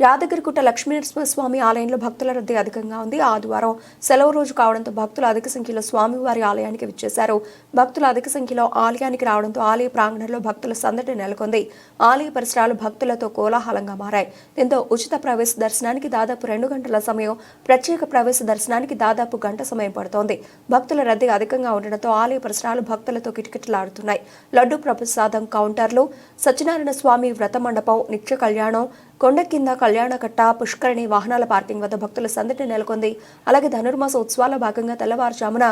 యాదగిరిగుట్ట లక్ష్మీనరసింహస్వామి ఆలయంలో భక్తుల రద్దీ అధికంగా ఉంది. ఆదివారం సెలవు రోజు కావడంతో భక్తులు అధిక సంఖ్యలో స్వామివారి ఆలయానికి విచ్చేశారు. భక్తులు అధిక సంఖ్యలో ఆలయానికి రావడంతో ఆలయ ప్రాంగణంలో భక్తుల సందడి నెలకొంది. ఆలయ పరిసరాలు భక్తులతో కోలాహలంగా మారాయి. దీంతో ఉచిత ప్రవేశ దర్శనానికి దాదాపు 2 గంటల సమయం, ప్రత్యేక ప్రవేశ దర్శనానికి దాదాపు గంట సమయం పడుతోంది. భక్తుల రద్దీ అధికంగా ఉండడంతో ఆలయ పరిసరాలు భక్తులతో కిటకిటలాడుతున్నాయి. లడ్డు ప్రసాదం కౌంటర్లు, సత్యనారాయణ స్వామి వ్రత మండపం, నిత్య కళ్యాణం, కొండ కింద కళ్యాణకట్ట, పుష్కరిణి, వాహనాల పార్కింగ్ వద్ద భక్తుల సందడి నెలకొంది. అలాగే ధనుర్మాస ఉత్సవాల భాగంగా తెల్లవారుజామున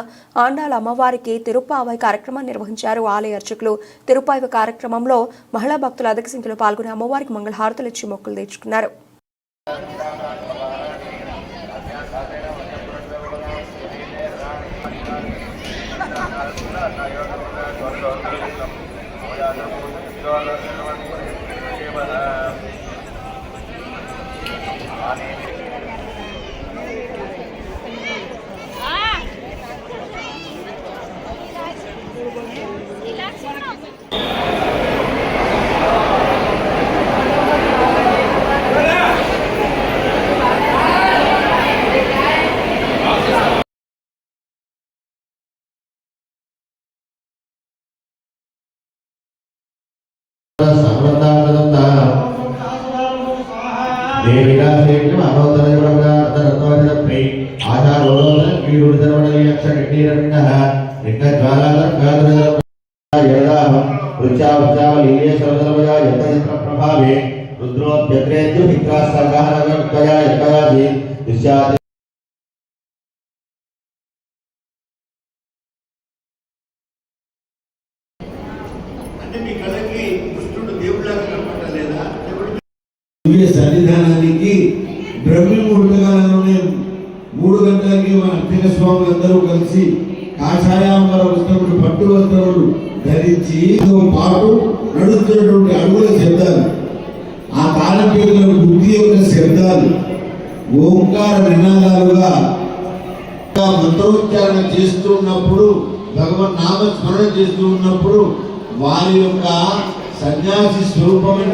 ఆండాల అమ్మవారికి తిరుప్పావై కార్యక్రమాన్ని నిర్వహించారు ఆలయ అర్చకులు. తిరుప్పావై కార్యక్రమంలో మహిళా భక్తులు అధిక సంఖ్యలో పాల్గొని అమ్మవారికి మంగళహారతులు ఇచ్చి మొక్కులు తీర్చుకున్నారు. సన్నిధానానికి బ్రహ్మి ముహూర్తకాలంలోనే 3 గంటలకి మన అర్చక స్వాములు అందరూ కలిసి కాషాయాంబర వస్త్రములు, పట్టు వస్త్రములు ధరించి పాటు నడుస్తున్నటువంటి అడుగుల శబ్దాలు, ఆ తాళపేరుల బుద్ధి యొక్క శబ్దాలు ఓంకార నినాదాలుగా మంత్రోచ్చారణ చేస్తూ ఉన్నప్పుడు, భగవన్ నామ స్మరణ చేస్తూ ఉన్నప్పుడు వారి యొక్క సన్యాసి స్వరూపమైన